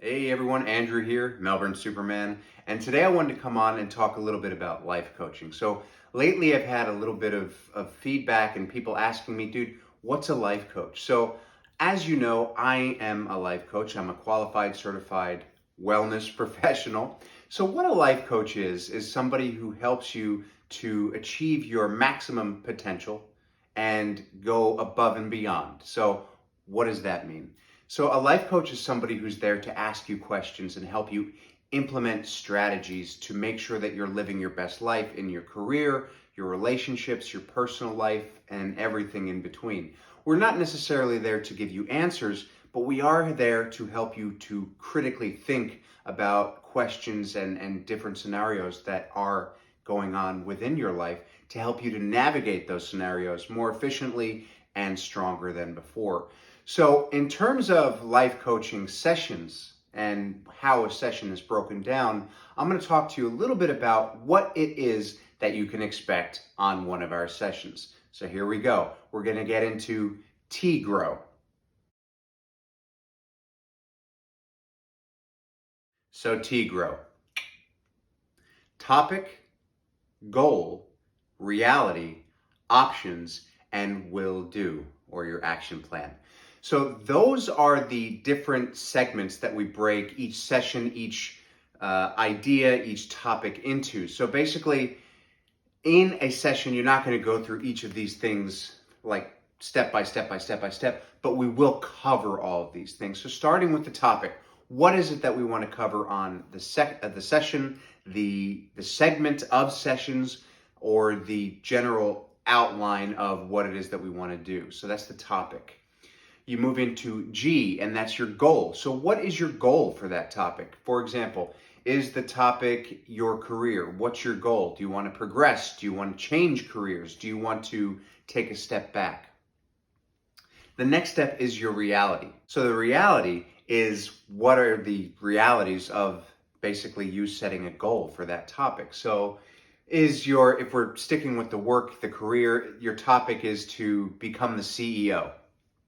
Hey everyone, Andrew here, Melbourne Superman, and today I wanted to come on and talk a little bit about life coaching. So lately I've had a little bit of feedback and people asking me, dude, what's a life coach? So as you know, I am a life coach. I'm a qualified, certified wellness professional. So what a life coach is somebody who helps you to achieve your maximum potential and go above and beyond. So what does that mean? So, a life coach is somebody who's there to ask you questions and help you implement strategies to make sure that you're living your best life in your career, your relationships, your personal life, and everything in between. We're not necessarily there to give you answers, but we are there to help you to critically think about questions and different scenarios that are going on within your life to help you to navigate those scenarios more efficiently and stronger than before. So, in terms of life coaching sessions and how a session is broken down, I'm going to talk to you a little bit about what it is that you can expect on one of our sessions. So, here we go. We're going to get into T-Grow. So, T-Grow. Topic, goal, reality, options, and will do, or your action plan. So those are the different segments that we break each session, each idea, each topic into. So basically, in a session, you're not going to go through each of these things like step by step by step by step, but we will cover all of these things. So starting with the topic, what is it that we want to cover on the session, the segment of sessions, or the general outline of what it is that we want to do? So that's the topic. You move into G, and that's your goal. So what is your goal for that topic? For example, is the topic your career? What's your goal? Do you want to progress? Do you want to change careers? Do you want to take a step back? The next step is your reality. So the reality is, what are the realities of basically you setting a goal for that topic? So if we're sticking with the work, the career, your topic is to become the CEO.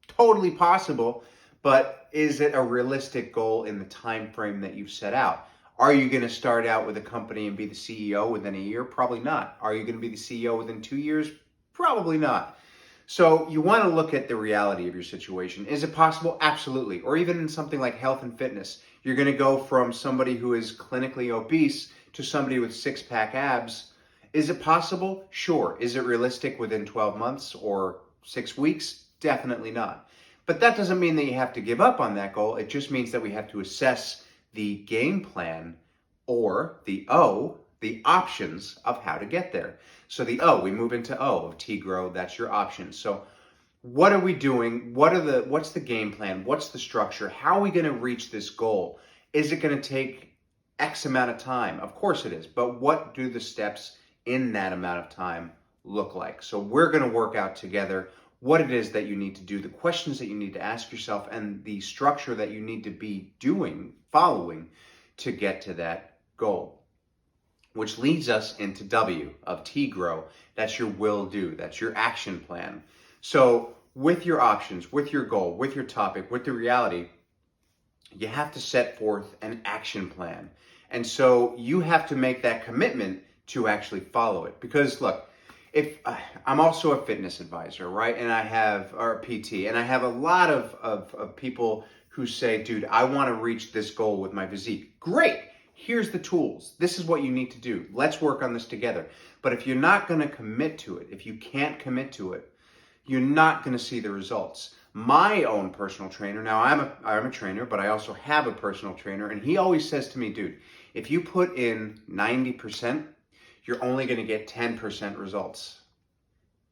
Totally possible, but is it a realistic goal in the time frame that you've set out? Are you going to start out with a company and be the CEO within a year? Probably not. Are you going to be the CEO within 2 years? Probably not. So you want to look at the reality of your situation. Is it possible? Absolutely. Or even in something like health and fitness, you're going to go from somebody who is clinically obese to somebody with six-pack abs. Is it possible? Sure. Is it realistic within 12 months or 6 weeks? Definitely not. But that doesn't mean that you have to give up on that goal. It just means that we have to assess the game plan, or the O, the options of how to get there. So the O, we move into O of T-Grow, that's your options. So what are we doing? What's the game plan? What's the structure? How are we going to reach this goal? Is it going to take X amount of time? Of course it is. But what do the steps in that amount of time look like? So we're going to work out together what it is that you need to do, the questions that you need to ask yourself, and the structure that you need to be following to get to that goal. Which leads us into W of T-Grow. That's your will do. That's your action plan. So with your options, with your goal, with your topic, with the reality, you have to set forth an action plan. And so you have to make that commitment to actually follow it. Because look, if I'm also a fitness advisor, right? And I have, or a PT, and I have a lot of people who say, dude, I want to reach this goal with my physique. Great. Here's the tools. This is what you need to do. Let's work on this together. But if you're not going to commit to it, if you can't commit to it, you're not going to see the results. My own personal trainer, now I'm a trainer, but I also have a personal trainer, and he always says to me, dude, if you put in 90%, you're only going to get 10% results.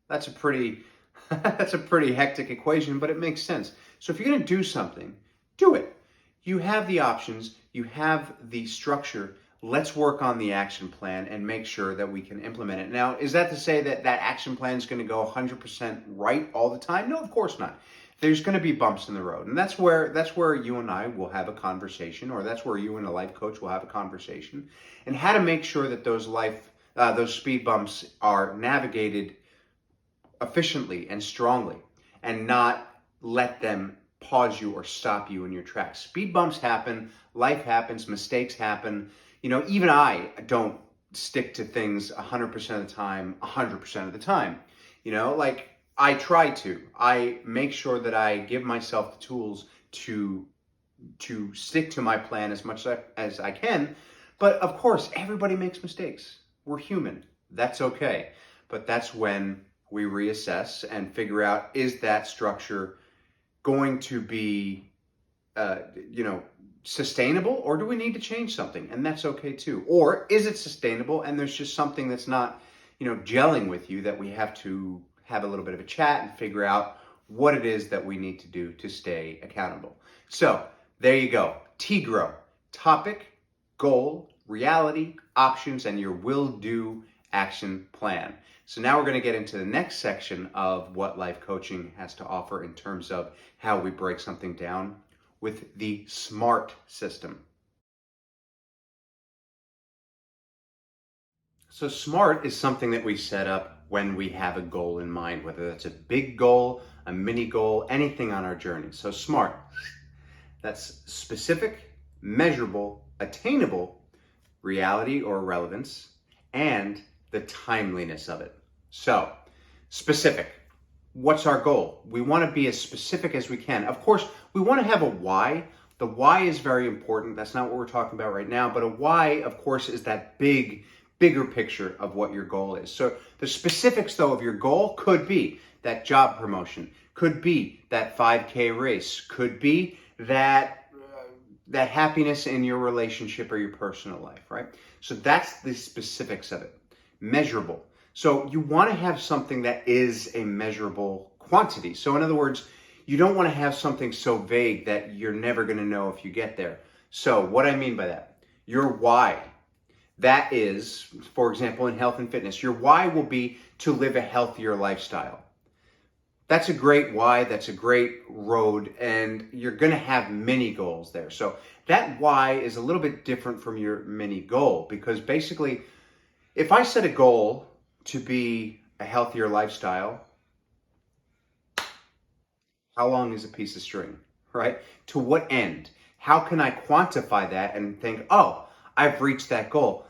That's a pretty that's a pretty hectic equation, but it makes sense. So if you're going to do something, do it. You have the options, you have the structure. Let's work on the action plan and make sure that we can implement it. Now, is that to say that that action plan is going to go 100% right all the time? No, of course not. There's going to be bumps in the road, and that's where you and I will have a conversation, or that's where you and a life coach will have a conversation, and how to make sure that those speed bumps are navigated efficiently and strongly, and not let them pause you or stop you in your tracks. Speed bumps happen, life happens, mistakes happen. Even I don't stick to things 100% of the time, 100% of the time. Like I try to. I make sure that I give myself the tools to stick to my plan as much as I can. But of course, everybody makes mistakes. We're human. That's okay. But that's when we reassess and figure out, is that structure going to be, sustainable, or do we need to change something? And that's okay too. Or is it sustainable and there's just something that's not, gelling with you, that we have to have a little bit of a chat and figure out what it is that we need to do to stay accountable. So there you go. TGROW: topic, goal, reality, options, and your will-do action plan. So now we're going to get into the next section of what life coaching has to offer in terms of how we break something down with the SMART system. So SMART is something that we set up when we have a goal in mind, whether that's a big goal, a mini goal, anything on our journey. So SMART, that's specific, measurable, attainable, reality or relevance, and the timeliness of it. So, specific. What's our goal? We want to be as specific as we can. Of course, we want to have a why. The why is very important. That's not what we're talking about right now, but a why, of course, is that bigger picture of what your goal is. So the specifics, though, of your goal could be that job promotion, could be that 5K race, could be that happiness in your relationship or your personal life, right? So that's the specifics of it. Measurable. So you want to have something that is a measurable quantity. So in other words, you don't want to have something so vague that you're never going to know if you get there. So what I mean by that, your why. That is, for example, in health and fitness, your why will be to live a healthier lifestyle. That's a great why, that's a great road, and you're going to have many goals there. So that why is a little bit different from your mini goal, because basically, if I set a goal to be a healthier lifestyle, how long is a piece of string, right? To what end? How can I quantify that and think, oh, I've reached that goal?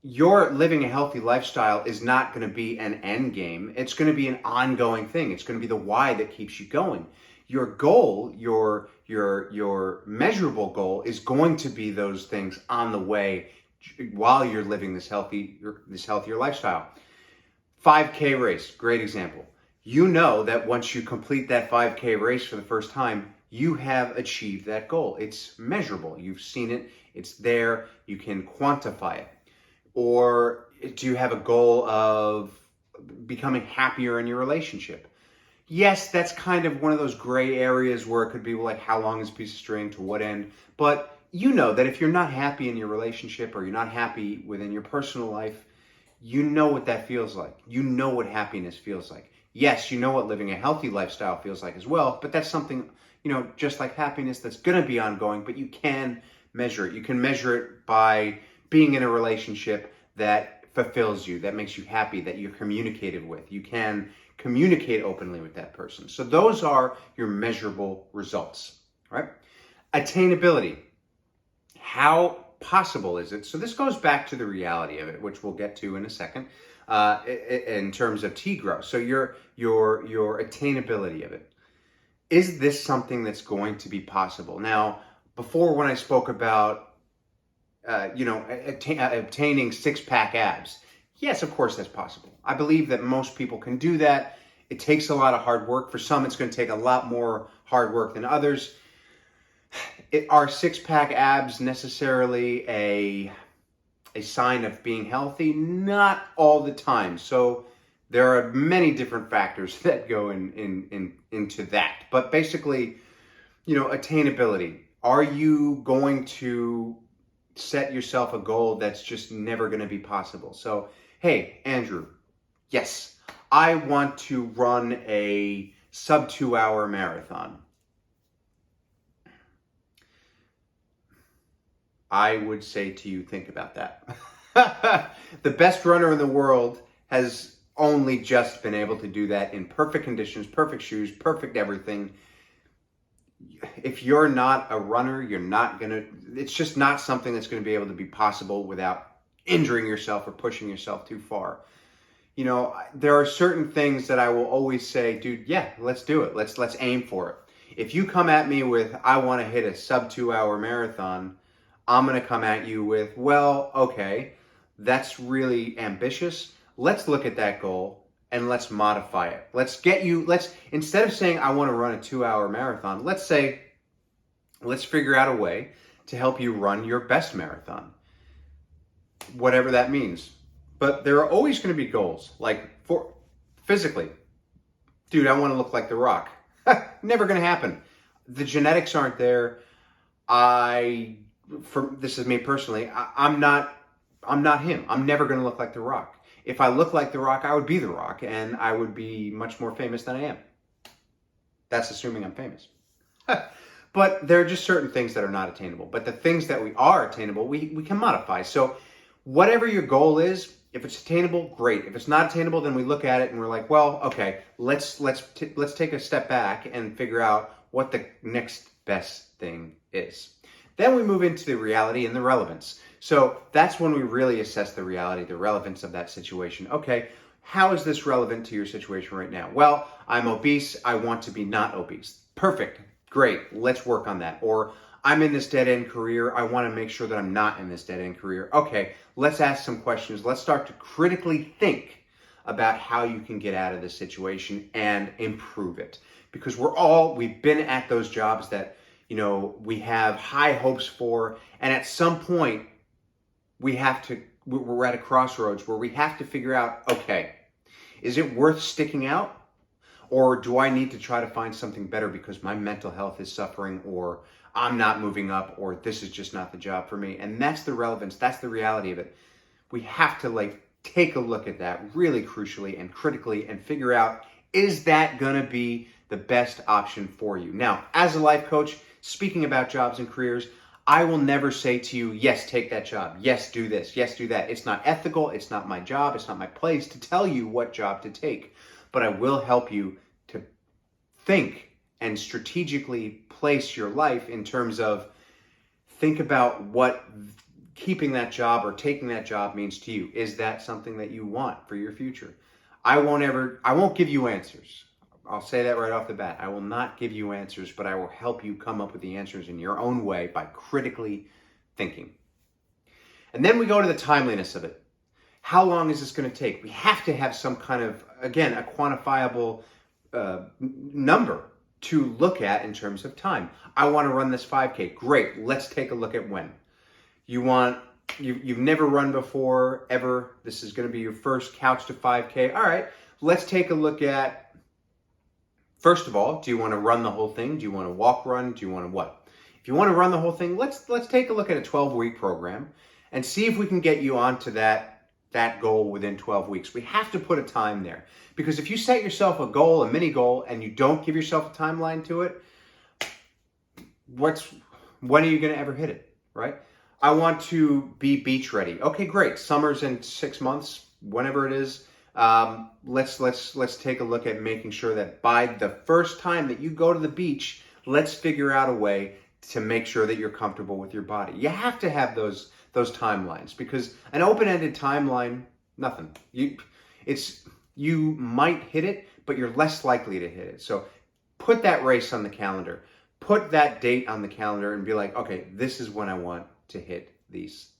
Your living a healthy lifestyle is not going to be an end game. It's going to be an ongoing thing. It's going to be the why that keeps you going. Your goal, your measurable goal is going to be those things on the way while you're living this healthier lifestyle. 5K race, great example. You know that once you complete that 5K race for the first time, you have achieved that goal. It's measurable. You've seen it. It's there. You can quantify it. Or do you have a goal of becoming happier in your relationship? Yes, that's kind of one of those gray areas where it could be like, how long is a piece of string, to what end? But you know that if you're not happy in your relationship or you're not happy within your personal life, you know what that feels like. You know what happiness feels like. Yes, you know what living a healthy lifestyle feels like as well, but that's something, just like happiness, that's going to be ongoing, but you can measure it. You can measure it by being in a relationship that fulfills you, that makes you happy, that you're communicative with. You can communicate openly with that person. So those are your measurable results, right? Attainability. How possible is it? So this goes back to the reality of it, which we'll get to in a second, in terms of TGROW. So your attainability of it. Is this something that's going to be possible? Now, before when I spoke about obtaining six-pack abs. Yes, of course that's possible. I believe that most people can do that. It takes a lot of hard work. For some, it's going to take a lot more hard work than others. Are six-pack abs necessarily a sign of being healthy? Not all the time. So there are many different factors that go into that. But basically, attainability. Are you going to set yourself a goal that's just never going to be possible? So, hey, Andrew, yes, I want to run a sub 2-hour marathon. I would say to you, think about that. The best runner in the world has only just been able to do that in perfect conditions, perfect shoes, perfect everything. if you're not a runner, it's just not something that's going to be able to be possible without injuring yourself or pushing yourself too far. You know, there are certain things that I will always say, dude, yeah, let's do it. Let's aim for it. If you come at me with, I want to hit a sub 2 hour marathon, I'm going to come at you with, well, okay, that's really ambitious. Let's look at that goal and let's modify it. Instead of saying, I want to run a 2 hour marathon, let's figure out a way to help you run your best marathon, whatever that means. But there are always going to be goals, like for physically, dude, I want to look like The Rock. Never going to happen. The genetics aren't there. This is me personally, I'm not him. I'm never going to look like The Rock. If I look like The Rock, I would be The Rock, and I would be much more famous than I am. That's assuming I'm famous. But there are just certain things that are not attainable. But the things that we are attainable, we can modify. So whatever your goal is, if it's attainable, great. If it's not attainable, then we look at it and we're like, well, okay, let's take a step back and figure out what the next best thing is. Then we move into the reality and the relevance. So that's when we really assess the reality, the relevance of that situation. Okay, how is this relevant to your situation right now? Well, I'm obese. I want to be not obese. Perfect. Great. Let's work on that. Or I'm in this dead-end career. I want to make sure that I'm not in this dead-end career. Okay, let's ask some questions. Let's start to critically think about how you can get out of this situation and improve it. Because we've been at those jobs that, you know, we have high hopes for, and at some point we're at a crossroads where we have to figure out, okay, is it worth sticking out? Or do I need to try to find something better because my mental health is suffering, or I'm not moving up, or this is just not the job for me? And that's the relevance. That's the reality of it. We have to take a look at that really crucially and critically and figure out, is that going to be the best option for you? Now, as a life coach, speaking about jobs and careers, I will never say to you, yes, take that job. Yes, do this. Yes, do that. It's not ethical. It's not my job. It's not my place to tell you what job to take. But I will help you to think and strategically place your life in terms of, think about what keeping that job or taking that job means to you. Is that something that you want for your future? I won't give you answers. I'll say that right off the bat. I will not give you answers, but I will help you come up with the answers in your own way by critically thinking. And then we go to the timeliness of it. How long is this going to take? We have to have some kind of, again, a quantifiable number to look at in terms of time. I want to run this 5K. Great. Let's take a look at when. You've never run before, ever. This is going to be your first couch to 5K. All right. Let's take a look at, first of all, do you want to run the whole thing? Do you want to walk run? Do you want to what? If you want to run the whole thing, let's take a look at a 12-week program and see if we can get you onto that goal within 12 weeks. We have to put a time there, because if you set yourself a goal, a mini goal, and you don't give yourself a timeline to it, when are you going to ever hit it, right? I want to be beach ready. Okay, great. Summer's in 6 months, whenever it is. Let's take a look at making sure that by the first time that you go to the beach, let's figure out a way to make sure that you're comfortable with your body. You have to have those timelines, because an open-ended timeline, nothing. You might hit it, but you're less likely to hit it. So put that race on the calendar, put that date on the calendar, and be like, okay, this is when I want to hit these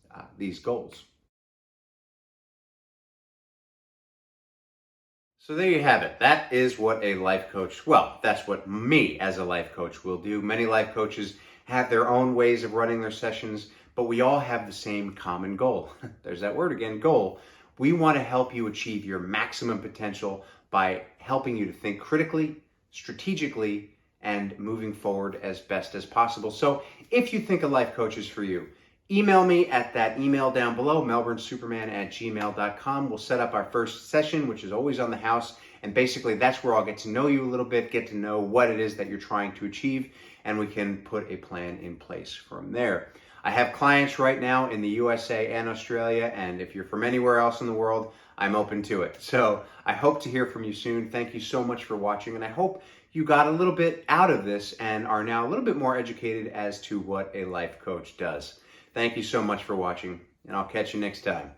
goals. So there you have it. That is what a life coach, well, that's what me as a life coach will do. Many life coaches have their own ways of running their sessions, but we all have the same common goal. There's that word again, goal. We want to help you achieve your maximum potential by helping you to think critically, strategically, and moving forward as best as possible. So if you think a life coach is for you, email me at that email down below, melbournesuperman@gmail.com. We'll set up our first session, which is always on the house. And basically that's where I'll get to know you a little bit, get to know what it is that you're trying to achieve, and we can put a plan in place from there. I have clients right now in the USA and Australia, and if you're from anywhere else in the world, I'm open to it. So I hope to hear from you soon. Thank you so much for watching, and I hope you got a little bit out of this and are now a little bit more educated as to what a life coach does. Thank you so much for watching, and I'll catch you next time.